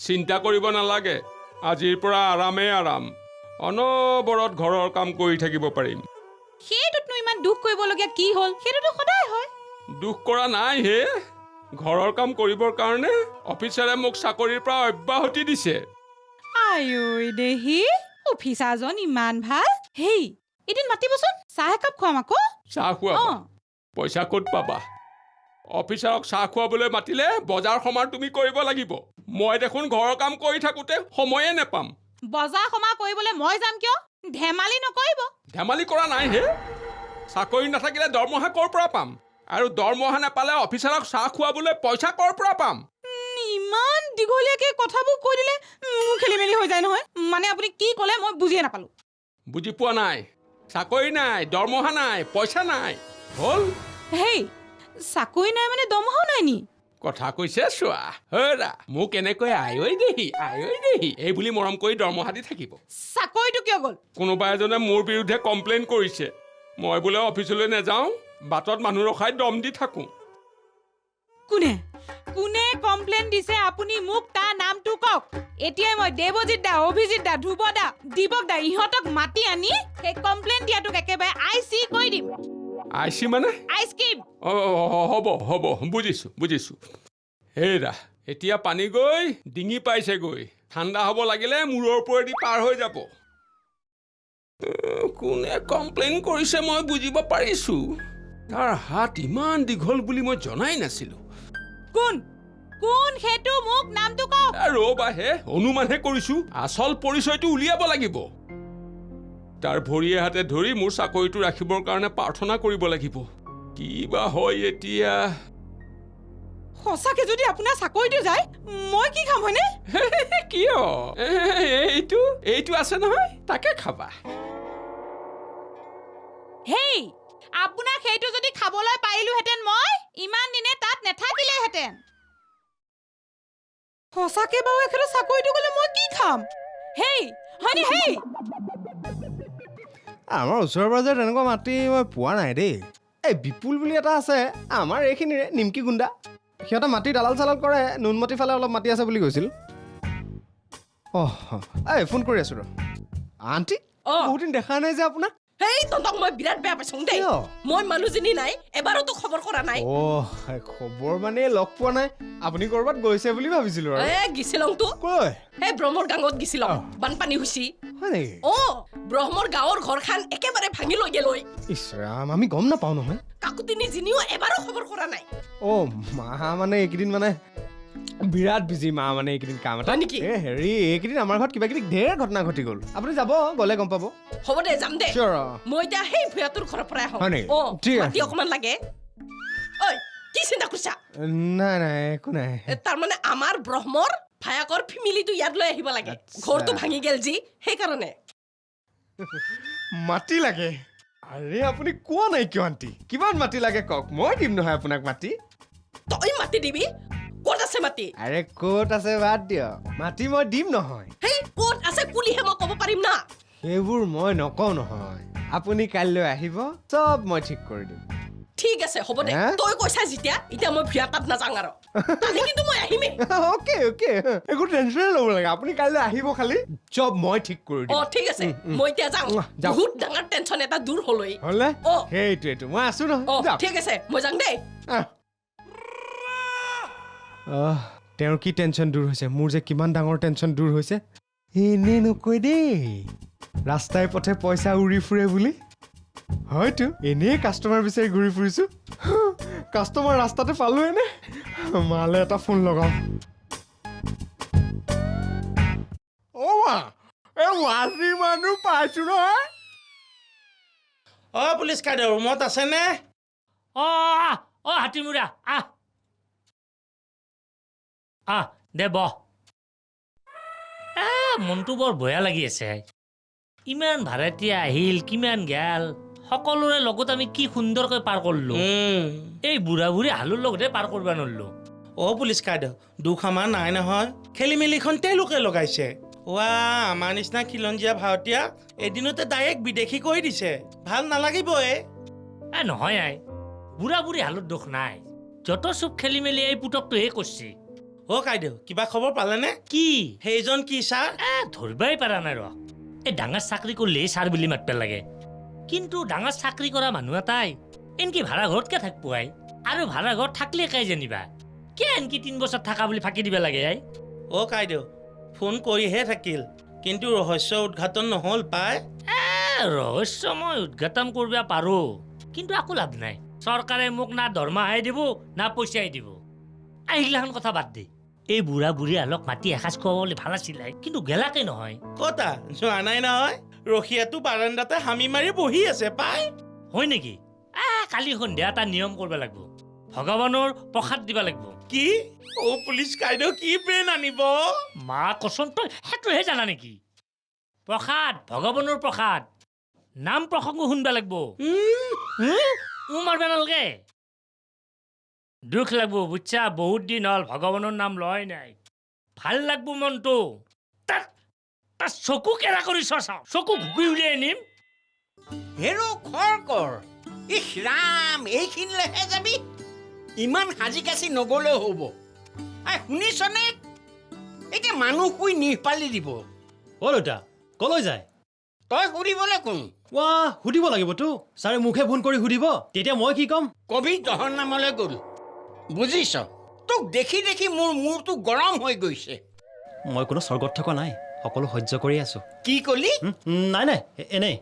চিন্তা কৰিব নালাগে আজিৰ পৰা আৰামে আৰাম অনবৰত ঘৰৰ কাম কৰি থাকিব পাৰিম সেইটোতনো ইমান দুখ কৰিবলগীয়া কি হ'ল সেইটোতো সদায় হয় দুখ কৰা নাই হে ঘৰৰ কাম কৰিবৰ কাৰণে অফিচাৰে মোক চাকৰিৰ পৰা অব্যাহতি দিছে আয়ৈ দেহি অফিচাৰজন ইমান ভাল হেই এদিন মাতিবচোন চাহ একাপ খুৱাম আকৌ চাহ খোৱাবা পইচা ক'ত পাবা অফিচাৰক চাহ খুৱাবলৈ মাতিলে বজাৰ সমাৰ তুমি কৰিব লাগিব মই দেখোন ঘৰৰ কাম কৰি থাকোঁতে সময়ে নেপাম বজাৰ সমাৰ কৰিবলৈ মই যাম কিয় ধেমালি নকৰিব ধেমালি কৰা নাই হে চাকৰি নাথাকিলে দৰমহা ক'ৰ পৰা পাম আৰু দৰমহা নাপালে অফিচাৰক চাহ খুৱাবলৈ পইচা ক'ৰ পৰা পাম ইমান দীঘলীয়াকৈ কথাবোৰ কৈ দিলে মোৰ খেলি মেলি হৈ যায় নহয় মানে আপুনি কি ক'লে মই বুজিয়ে নাপালোঁ বুজি পোৱা নাই চাকৰি নাই দৰমহা নাই পইচা নাই হ'ল হেই চাকৰি নাই মানে দৰমহাও নাই নি কথা কৈছে চোৱা হেৰা মোক এনেকৈ আয়ৈ দেহি এই বুলি মৰম কৰি দৰমহা দি থাকিব চাকৰিটো কিয় গ'ল কোনোবা এজনে মোৰ বিৰুদ্ধে কমপ্লেইন কৰিছে মই বোলে অফিচলৈ নাযাওঁ বাটত মানুহ ৰখাই দম দি থাকোঁ কোনে কোনে কমপ্লেইন দিছে আপুনি মোক তাৰ নামটো কওক এতিয়াই মই দেৱজিৎ দা অভিজিৎ দা ধ্ৰুৱ দা দীপক দা ইহঁতক মাতি আনি সেই কমপ্লেইন দিয়াটোক একেবাৰে আইচি কৰি দিম আইচি মানে আইচক্ৰীম হ'ব বুজিছোঁ হেৰা এতিয়া পানী গৈ ডিঙি পাইছেগৈ ঠাণ্ডা হ'ব লাগিলে মূৰৰ ওপৰেদি পাৰ হৈ যাব কোনে কমপ্লেইন কৰিছে মই বুজিব পাৰিছোঁ তাৰ হাত ইমান দীঘল বুলি মই জনাই নাছিলোঁ কোন কোন হেতু মোক নামটো কওক ৰ'বাহে অনুমানহে কৰিছোঁ আচল পৰিচয়টো উলিয়াব লাগিব তাৰ ভৰিয়ে হাতে ধৰি মোৰ চাকৰিটো ৰাখিবৰ কাৰণে প্ৰাৰ্থনা কৰিব লাগিব কি বা হয় এতিয়া সঁচাকে যদি আপোনাৰ চাকৰিটো যায় মই কি খাম হয়নে কিয় এইটো আছে নহয় তাকে খাবা হেই আপোনাক সেইটো যদি খাবলৈ পাৰিলোহেঁতেন মই ইমান দিনে তাত নেথাকিলেহেঁতেন সঁচাকে বাৰু এখেতৰ চাকৰিটো গ'লে মই কি খাম হেই হয়নে হেই আমাৰ ওচৰৰ পাজৰে তেনেকুৱা মাটি মই পোৱা নাই দেই এই বিপুল বুলি এটা আছে আমাৰ এইখিনিৰে নিমকি গুণ্ডা সিহঁতে মাটি দালাল চালাল কৰে নুনমাটি ফালে অলপ মাটি আছে বুলি কৈছিল এই ফোন কৰি আছোঁ ৰ আণ্টি বহুত দিন দেখা নাই যে আপোনাক হেই তহঁতক মই বিৰাট বেয়া পাইছোঁ দেই মই মানুহজনী নাই এবাৰতো খবৰ কৰা নাই খবৰ মানে লগ পোৱা নাই আপুনি ক'ৰবাত গৈছে বুলি ভাবিছিলোঁ আৰু গিছিলংতো কৈ সেই ব্ৰহ্মৰ গাঁৱত গিছিলং বানপানী হৈছি হয় নেকি ব্ৰহ্মৰ গাঁৱৰ ঘৰখান একেবাৰে ভাঙি লৈ গেলৈ ইছ ৰাম আমি গম নাপাওঁ নহয় কাকুতিনী জিনিও এবাৰো খবৰ কৰা নাই মা মানে এইকেইদিন মানে বিৰাট বিজি মা মানে এইকেইদিন কাম এটা নেকি হেৰি এইকেইদিন আমাৰ ঘৰত কিবা কিবি ঢেৰ ঘটনা ঘটি গ'ল আপুনি যাব গ'লে গম পাব হ'ব দে যাম দে মই এতিয়া সেই ভূঞাটোৰ ঘৰৰ পৰাই আহোঁ মাটি অকণমান লাগে ঐ কি চিন্তা কৰিছা নাই একো নাই তাৰমানে আমাৰ ব্ৰহ্মৰ ভায়াকৰ ফেমিলিটো ইয়াত লৈ আহিব লাগে ঘৰটো ভাঙি গেল যি সেইকাৰণে মাটি লাগে আৰে আপুনি কোৱা নাই কিয় আণ্টি কিমান মাটি লাগে কওক মই দিম নহয় আপোনাক মাটি তই মাটি দিবি ক'ত আছে মাটি আৰে ক'ত আছে বাদ দিয়ক মাটি মই দিম নহয় হেই ক'ত আছে কুলিহে মই ক'ব পাৰিম না সেইবোৰ মই নকওঁ নহয় আপুনি কাইলৈ আহিব চব মই ঠিক কৰি দিম ঠিক আছে হ'ব দে তই কৈছা যেতিয়া এতিয়া মই ভিয়া তাত নাযাওঁ আৰু কালি কিন্তু মই আহিমেই অ'কে একো টেনশ্যনে ল'ব লাগে আপুনি কাইলৈ আহিব খালি চব মই ঠিক কৰি দিম ঠিক আছে মই এতিয়া যাওঁ বহুত ডাঙৰ টেনশ্যন এটা দূৰ হ'লে সেইটোৱেতো মই আছো নহয় ঠিক আছে মই যাওঁ দেই তেওঁৰ কি টেনশ্যন দূৰ হৈছে মোৰ যে কিমান ডাঙৰ টেনশ্যন দূৰ হৈছে এনেই নকয় দেই ৰাস্তাই পথে পইচা উৰি ফুৰে বুলি হয়তো এনেই কাষ্টমাৰ বিচাৰি ঘূৰি ফুৰিছোঁ কাষ্টমাৰ ৰাস্তাতে পালোঁ এনে মালে এটা ফোন লগাওঁ মাটি মানুহ পাইছোঁ নহয় পুলিচ কাইদেউ ৰুমত আছেনে হাতীমুৰা দে বহ মনটো বৰ বেয়া লাগি আছে ইমান ভাড়াতীয়া আহিল কিমান গেল সকলোৰে লগত আমি কি সুন্দৰকৈ পাৰ কৰিলোঁ এই বুঢ়া বুঢ়ী হালুৰ লগতে পাৰ কৰিব নোৱাৰিলোঁ পুলিচ কাইদেউ দুখ আমাৰ নাই নহয় খেলি মেলিখন তেওঁলোকে লগাইছে আমাৰ নিচিনা খিলঞ্জীয়া ভাৰতীয় এদিনতে ডাইৰেক্ট বিদেশী কৰি দিছে ভাল নালাগিবই নহয় বুঢ়া বুঢ়ী হালত দুখ নাই যত চব খেলি মেলি এই পুতকটোহে কৰিছে অ' কাইদেউ কিবা খবৰ পালেনে কি সেইজন কি ছাৰ ধৰিবই পাৰা নাই ৰ এই ডাঙৰ চাকৰি কৰিলেই ছাৰ বুলি মাতব লাগে কিন্তু ডাঙৰ চাকৰি কৰা মানুহ এটাই এনকি ভাড়া ঘৰত কে থাকব আই আৰু ভাড়া ঘৰত থাকলে কাই জানিবা কে এনকি 3 বছৰ থাকা বুলি ফাঁকি দিব লাগে আই অ' কাইদেউ ফোন কৰিহে থাকিল কিন্তু ৰহস্য উদঘাটন নহ'ল পাই ৰহস্য মই উদঘাটন কৰিব পাৰো কিন্তু একো লাভ নাই চৰকাৰে মোক না দৰমহাই দিব না পইচাই দিব আহিলাখন কথা বাদ দে এই বুঢ়া বুঢ়ী হালক মাতি এসাঁজ খুৱাবলৈ ভাল আছিলে কিন্তু গেলাকে নহয় কতা যোৱা নাই নহয় ৰখিয়াটো বাৰাণ্ডাতে হামি মাৰি বহি আছে পাই হয় নেকি কালি সন্ধিয়া এটা নিয়ম কৰিব লাগিব ভগৱানৰ প্ৰসাদ দিব লাগিব কি অ' পুলিচ কাইদেউ কি ব্ৰেইন আনিব মা কচোন তই সেইটোহে জানা নেকি প্ৰসাদ ভগৱানৰ প্ৰসাদ নাম প্ৰসংগ শুনবা লাগিব মাৰবা নালাগে দুখ লাগব বুজছা বহুত দিন হ'ল ভগৱানৰ নাম লয় নাই ভাল লাগব মনটো তাত চকু কেৰা কৰি চাওঁ চকু ঘুকি উলিয়াই আনিম হেৰো খৰ কৰ ইস ৰাম এইখিনিলেহে যাবি ইমান সাজি কাচি নগলেও হ'ব শুনিছনে এতিয়া মানুহ শুই নিপালি দিব অ' দেউতা কলৈ যায় তই সুধিবলৈ কোন সুধিব লাগিবতো ছাৰে মোকহে ফোন কৰি সুধিব তেতিয়া মই কি ক'ম কবি তহৰ নামলৈ গ'ল বুজিছ তোক দেখি দেখি মোৰ মূৰটো গৰম হৈ গৈছে মই কোনো স্বৰ্গত থকা নাই সকলো সহ্য কৰি আছো কি কলি নাই নাই এনেই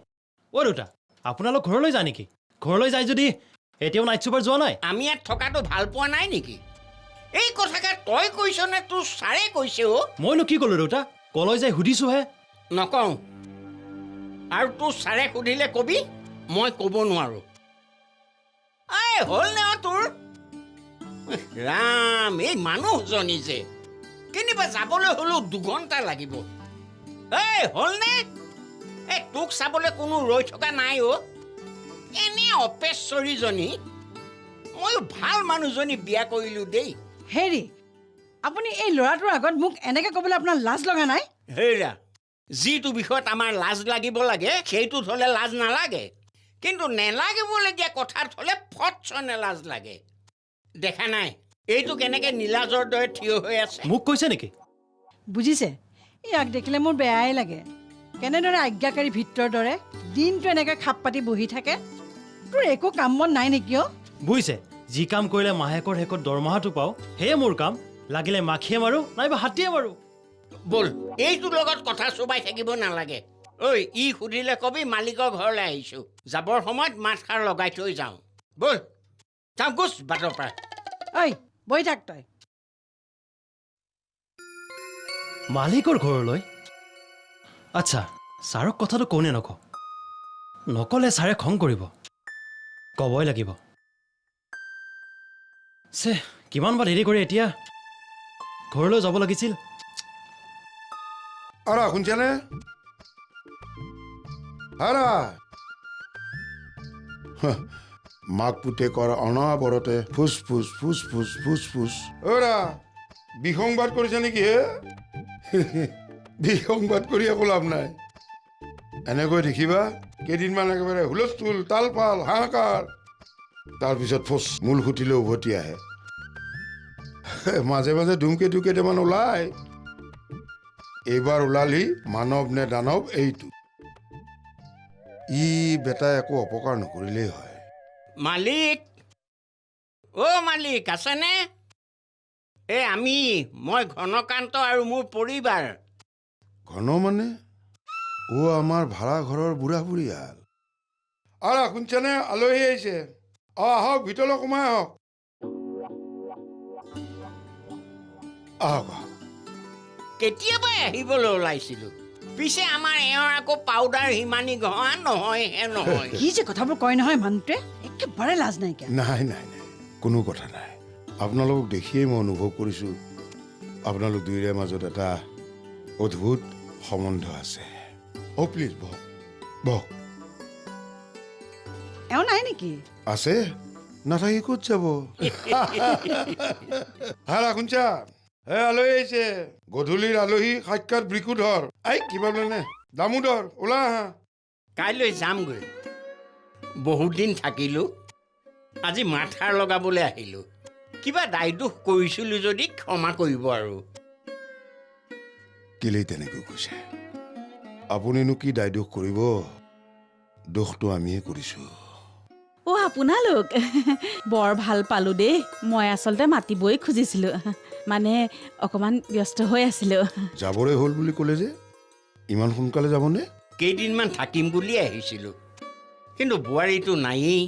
অ' দেউতা আপোনালোক ঘৰলৈ যায় নেকি ঘৰলৈ যায় যদি এতিয়াও নাইট চুপাৰ যোৱা নাই আমি ইয়াত থকাটো ভাল পোৱা নাই নেকি এই কথাষাৰ তই কৈছ নে তোৰ ছাৰে কৈছে অ' মইনো কি ক'লো দেউতা কলৈ যায় সুধিছোহে নকওঁ আৰু তোৰ ছাৰে সুধিলে কবি মই ক'ব নোৱাৰো হ'ল নে তোৰ ৰাম এই মানুহজনী যে কেনিবা যাবলৈ হ'লেও 2 ঘণ্টা লাগিব হ'ল নে তোক চাবলৈ কোনো ৰৈ থকা নাই অ' এনে অপেশ্বৰীজনী ময়ো ভাল মানুহজনী বিয়া কৰিলো দেই হেৰি আপুনি এই ল'ৰাটোৰ আগত মোক এনেকৈ ক'বলৈ আপোনাৰ লাজ লগা নাই হেৰা যিটো বিষয়ত আমাৰ লাজ লাগিব লাগে সেইটোত হ'লে লাজ নালাগে কিন্তু নেলাগিবলগীয়া কথাত হ'লে ফটছনে লাজ লাগে দেখা নাই এইটো কেনেকৈ নীলাজৰ দৰে থিয় হৈ আছে মোক কৈছে নেকি বুজিছে ইয়াক দেখিলে মোৰ বেয়াই লাগে কেনেদৰে আজ্ঞাকাৰী ভিতৰৰ দৰে দিনটো এনেকৈ খাপ পাতি বহি থাকে তোৰ একো কাম বন নাই নেকি অ' বুজিছে যি কাম কৰিলে মাহেকৰ শেষত দৰমহাটো পাওঁ সেয়ে মোৰ কাম লাগিলে মাখিয়ে মাৰো নাইবা হাতীয়ে মাৰো ব'ল এইটোৰ লগত কথা চোবাই থাকিব নালাগে ঐ ই সুধিলে কবি মালিকৰ ঘৰলৈ আহিছোঁ যাবৰ সময়ত মাতষাৰ লগাই থৈ যাওঁ ব'ল যাওঁ গোচ বাটৰ পৰা ঐ বহি থাক তই মালিকৰ ঘৰলৈ আচ্ছা ছাৰক কথাটো কওনে নকওঁ নক'লে ছাৰে খং কৰিব ক'বই লাগিব কিমান বা দেৰি কৰি এতিয়া ঘৰলৈ যাব লাগিছিল আৰা শুনছানে আৰা মাক পুতেকৰ অনাবৰতে ফুচ ফুচ ফুচ ফুচ ফুচ ফুচ অৰা বিসংবাদ কৰিছে নেকি হে বিসংবাদ কৰি একো লাভ নাই এনেকৈ দেখিবা কেইদিনমান একেবাৰে হুলস্থুল তালপাল হাহাকাৰ তাৰপিছত ফোচ মূল খুটিলৈ উভতি আহে মাজে মাজে ধুমকেতু কেইটামান ওলায় এইবাৰ ওলালি মানৱ নে দানৱ এইটো ই বেটাই একো অপকাৰ নকৰিলেই হয় মালিক মালিক আছেনে মই ঘনকান্ত আৰু মোৰ পৰিবাৰ ঘন মানে আমাৰ ভাড়া ঘৰৰ বুঢ়া বুঢ়ীয়াল আৰা শুনছানে আলহী আহিছে আহক ভিতৰলৈ সোমাই আহক আহক কেতিয়াবাই আহিবলৈ ওলাইছিলোঁ পিছে আমাৰ এওঁৰ আকৌ পাউডাৰ হিমানি ঘঁহা নহয় নহয় কি যে কথাবোৰ কয় নহয় মানুহটোৱে একেবাৰে লাজ নাইকিয়া নাই নাই নাই কোনো কথা নাই আপোনালোকক দেখিয়েই মই অনুভৱ কৰিছোঁ আপোনালোক দুয়োৰে মাজত এটা অদ্ভুত সম্বন্ধ আছে প্লিজ বহক বহক এওঁ নাই নেকি আছে নাথাকি ক'ত যাব হাৰা শুনছা আলহী আহিছে গধূলিৰ আলহী সাক্ষাৎ বৃকুধৰ কিবা বোলে দামোদৰ ওলা আহা কাইলৈ যামগৈ বহুত দিন থাকিলোঁ আজি মাতষাৰ লগাবলৈ আহিলোঁ কিবা দায় দোষ কৰিছিলোঁ যদি ক্ষমা কৰিব আৰু কেলেই তেনেকৈ কৈছে আপুনিনো কি দায় দোষ কৰিব দোষটো আমিয়ে কৰিছোঁ অ' আপোনালোক বৰ ভাল পালোঁ দেই মই আচলতে মাতিবই খুজিছিলোঁ মানে অকণমান ব্যস্ত হৈ আছিলোঁ যাবৰে হ'ল বুলি ক'লে যে ইমান সোনকালে যাবনে কেইদিনমান থাকিম বুলি আহিছিলোঁ কিন্তু বোৱাৰীটো নায়েই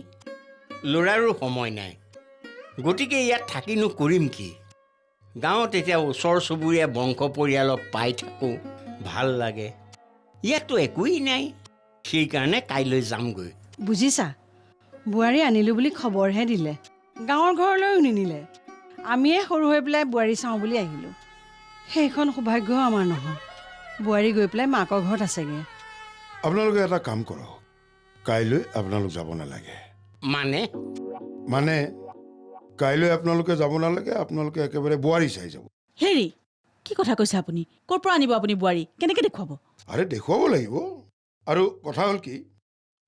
ল'ৰাৰো সময় নাই গতিকে ইয়াত থাকিনো কৰিম কি গাঁৱত এতিয়া ওচৰ চুবুৰীয়া বংশ পৰিয়ালক পাই থাকোঁ ভাল লাগে ইয়াততো একোৱেই নাই সেইকাৰণে কাইলৈ যামগৈ বুজিছা বোৱাৰী আনিলোঁ বুলি খবৰহে দিলে গাঁৱৰ ঘৰলৈও নিনিলে আমিয়ে সৰু হৈ পেলাই বোৱাৰী চাওঁ বুলি আহিলোঁ সেইখন সৌভাগ্যও আমাৰ নহয় বোৱাৰী গৈ পেলাই মাকৰ ঘৰত আছেগৈ আপোনালোকে এটা কাম কৰক কাইলৈ আপোনালোক যাব নালাগে মানে কাইলৈ আপোনালোকে যাব নালাগে আপোনালোকে একেবাৰে বোৱাৰী চাই যাব হেৰি কি কথা কৈছে আপুনি ক'ৰ পৰা আনিব আপুনি বোৱাৰী কেনেকৈ দেখুৱাব আৰে দেখুৱাব লাগিব আৰু কথা হ'ল কি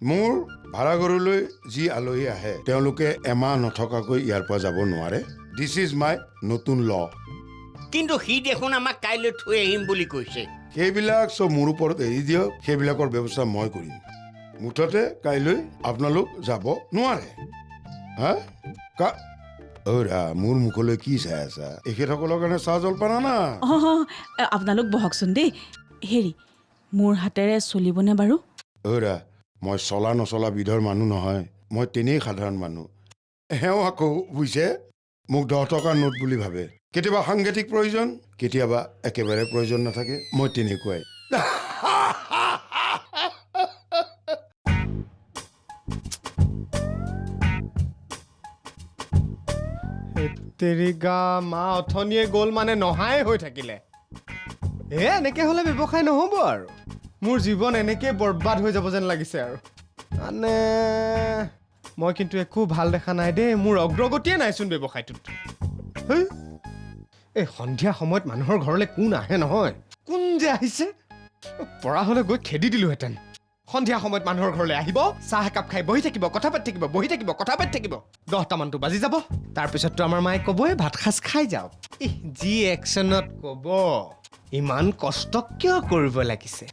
মোৰ ভাড়াঘৰলৈ যি আলহী আহে তেওঁলোকে এমাহ নথকাকৈ ইয়াৰ পৰা যাব নোৱাৰে দিছ ইজ মাই নতুন ল কিন্তু সি দেখোন আমাক কাইলৈ থৈ আহিম বুলি কৈছে সেইবিলাক চব মোৰ ওপৰত এৰি দিয়ক সেইবিলাকৰ ব্যৱস্থা মই কৰিম মুঠতে কাইলৈ আপোনালোক যাব নোৱাৰে হা মোৰ মুখলৈ কি চাই আছা এখেতসকলৰ কাৰণে চাহ জলপান আনা অঁ আপোনালোক বহকচোন দেই হেৰি মোৰ হাতেৰে চলিবনে বাৰু মই চলা নচলা বিধৰ মানুহ নহয় মই তেনেই সাধাৰণ মানুহ এওঁ আকৌ বুজিছে মোক 10 টকাৰ নোট বুলি ভাবে কেতিয়াবা সাংঘাতিক প্ৰয়োজন কেতিয়াবা একেবাৰে প্ৰয়োজন নাথাকে মই তেনেকুৱাই তেৰিগা মা অথনিয়ে গ'ল মানে নহাই হৈ থাকিলে এনেকে হ'লে ব্যৱসায় নহ'ব আৰু মোৰ জীৱন এনেকৈ বৰবাদ হৈ যাব যেন লাগিছে আৰু মানে মই কিন্তু একো ভাল দেখা নাই দেই মোৰ অগ্ৰগতিয়ে নাইচোন ব্যৱসায়টোত এই সন্ধিয়া সময়ত মানুহৰ ঘৰলৈ কোন আহে নহয় কোন যে আহিছে পৰা হ'লে গৈ খেদি দিলোহেঁতেন সন্ধিয়া সময়ত মানুহৰ ঘৰলৈ আহিব চাহ একাপ খাই বহি থাকিব কথা পাতি থাকিব বহি থাকিব কথা পাতি থাকিব 10টামানটো বাজি যাব তাৰপিছততো আমাৰ মায়ে ক'বই ভাত সাজ খাই যাওক যি একশ্যনত ক'ব ইমান কষ্ট কিয় কৰিব লাগিছে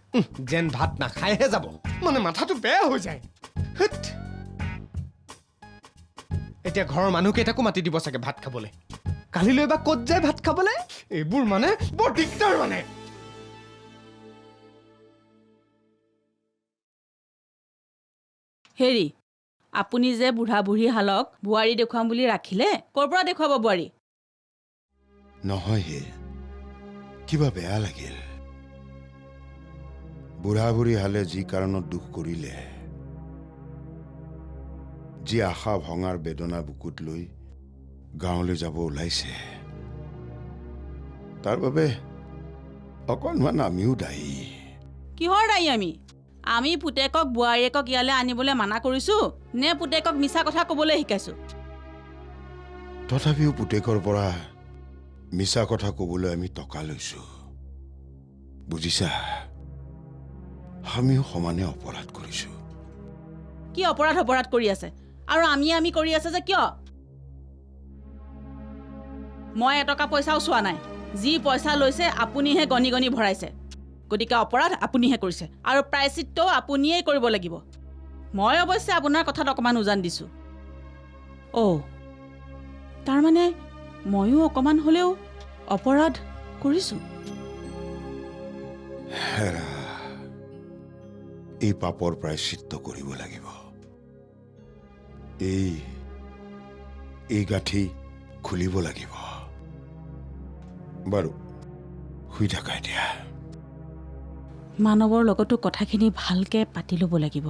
যেন ভাত নাখাইহে যাব মানে মাথাটো বেয়া হৈ যায় এতিয়া ঘৰৰ মানুহকেইটাকো মাতি দিব চাগে ভাত খাবলৈ কালিলৈ বা ক'ত যায় ভাত খাবলৈ এইবোৰ মানে বৰ দিগদাৰ মানে হেৰি আপুনি যে বুঢ়া বুঢ়ী হালক বোৱাৰী দেখুৱাম বুলি ৰাখিলে ক'ৰ পৰা দেখুৱাব বোৱাৰী নহয় হে কিবা বেয়া লাগিল বুঢ়া বুঢ়ী হালে যি কাৰণত দুখ কৰিলে যি আশা ভঙাৰ বেদনা বুকুত লৈ গাঁৱলৈ যাব ওলাইছে তাৰ বাবে অকণমান আমিও দায়ী কিহৰ দায়ী আমি পুতেকক বোৱাৰীয়েকক ইয়ালৈ আনিবলৈ মানা কৰিছো নে পুতেকক মিছা কথা ক'বলৈ শিকাইছো তথাপিও পুতেকৰ পৰা মিছা কথা ক'বলৈ আমি টকা লৈছো বুজিছা আমিও সমানে অপৰাধ কৰিছো কি অপৰাধ কৰি আছে আৰু আমি কৰি আছে যে কিয় মই এটকা পইচাও চোৱা নাই যি পইচা লৈছে আপুনিহে গণি গণি ভৰাইছে গতিকে অপৰাধ আপুনিহে কৰিছে আৰু প্ৰায়শ্চিত্তও আপুনিয়েই কৰিব লাগিব মই অৱশ্যে আপোনাৰ কথাত অকণমান উজান দিছোঁ তাৰমানে ময়ো অকণমান হ'লেও অপৰাধ কৰিছোঁ এই পাপৰ প্ৰায়শ্চিত্ত কৰিব লাগিব এই গাঁঠি খুলিব লাগিব বাৰু শুই থাকা এতিয়া মানৱৰ লগতো কথাখিনি ভালকৈ পাতি ল'ব লাগিব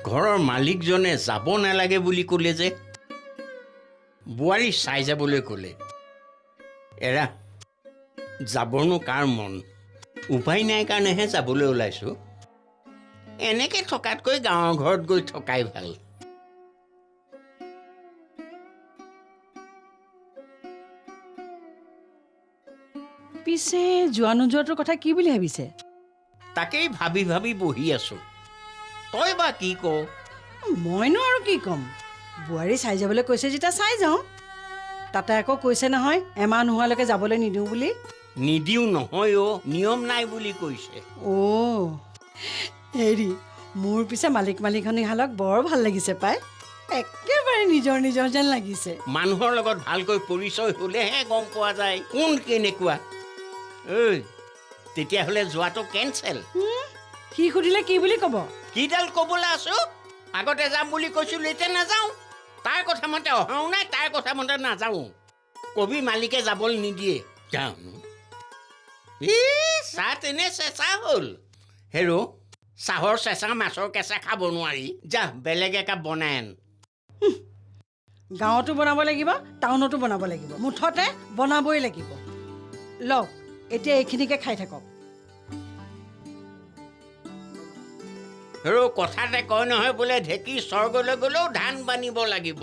ঘৰৰ মালিকজনে যাব নালাগে বুলি ক'লে যে বোৱাৰী চাই যাবলৈ ক'লে এৰা যাবনো কাৰ মন উপায় নাই কাৰণেহে যাবলৈ ওলাইছোঁ এনেকৈ থকাতকৈ গাঁৱৰ ঘৰত গৈ থকাই ভাল পিছে যোৱা নোযোৱাটোৰ কথা কি বুলি ভাবিছে তাকেই ভাবি ভাবি বহি আছো তই বা কি ক মইনো আৰু কি ক'ম বোৱাৰী চাই যাবলৈ কৈছে যেতিয়া চাই যাওঁ তাতে আকৌ কৈছে নহয় এমাহ নোহোৱালৈকে যাবলৈ নিদিওঁ বুলি নিদিও নহয় অ নিয়ম নাই বুলি কৈছে অ' হেৰি মোৰ পিছে মালিকনীহালক বৰ ভাল লাগিছে পাই একেবাৰে নিজৰ নিজৰ যেন লাগিছে মানুহৰ লগত ভালকৈ পৰিচয় হ'লেহে গম পোৱা যায় কোন কেনেকুৱা ঐ তেতিয়াহ'লে যোৱাটো কেঞ্চেল সি সুধিলে কি বুলি ক'ব কিডাল ক'বলৈ আছো আগতে যাম বুলি কৈছিলো এতিয়া নাযাওঁ তাৰ কথা মতে অহাও নাই তাৰ কথা মতে নাযাওঁ কবি মালিকে যাবলৈ নিদিয়ে যাওঁ চাহ তেনে চেঁচা হ'ল হেৰ' চাহৰ চেঁচা মাছৰ কেঁচা খাব নোৱাৰি যা বেলেগ একাপ বনাই আন গাঁৱতো বনাব লাগিব টাউনতো বনাব লাগিব মুঠতে বনাবই লাগিব লওক এতিয়া এইখিনিকে খাই থাকক হেৰ' কথাতে কয় নহয় বোলে ঢেঁকী স্বৰ্গলৈ গ'লেও ধান বানিব লাগিব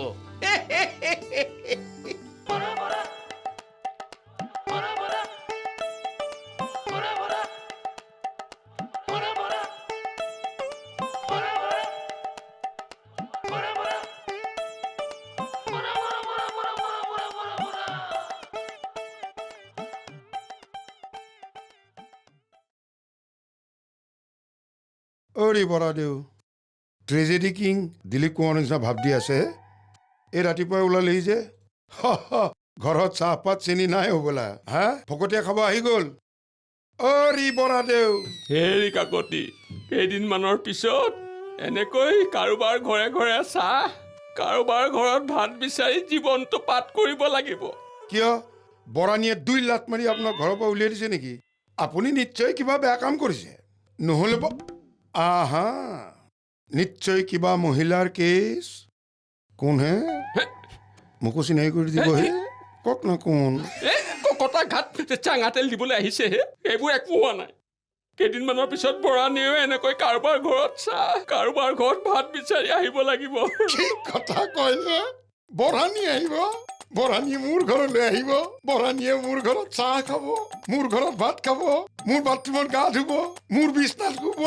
অৰি বৰাদেউ ট্ৰেজেডি কিং দিলীপ কুমাৰ নিচিনা ভাৱ দি আছে এই ৰাতিপুৱাই ওলালেহি যে ঘৰত চাহপাত চেনি নাই হ'বলা হা ভকতীয়া খাব আহি গ'ল অৰি বৰাদেউ হেৰি কাকতি কেইদিনমানৰ পিছত এনেকৈ কাৰোবাৰ ঘৰে ঘৰে চাহ কাৰোবাৰ ঘৰত ভাত বিচাৰি জীৱনটো পাত কৰিব লাগিব কিয় বৰানীয়ে 2 লাখ মাৰি আপোনাক ঘৰৰ পৰা উলিয়াই দিছে নেকি আপুনি নিশ্চয় কিবা বেয়া কাম কৰিছে নহ'লে আহা নিশ্চয় কিবা মহিলাৰ কেছ কোন হে মোকো চিনাকি কৰি দিবহে কওক না কোন কটা ঘাট চাঙা তেল দিবলৈ আহিছেহে এইবোৰ একো হোৱা নাই কেইদিনমানৰ পিছত বৰানীয়েও এনেকৈ কাৰোবাৰ ঘৰত চাহ কাৰোবাৰ ঘৰত ভাত বিচাৰি আহিব লাগিব কি কথা কয় যে বৰানী আহিব বৰানীয়ে মোৰ ঘৰলৈ আহিব বৰানীয়ে মোৰ ঘৰত চাহ খাব মোৰ ঘৰত ভাত খাব মোৰ বাথৰুমত গা ধুব মোৰ বিছনাত শুব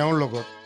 এওঁৰ লগত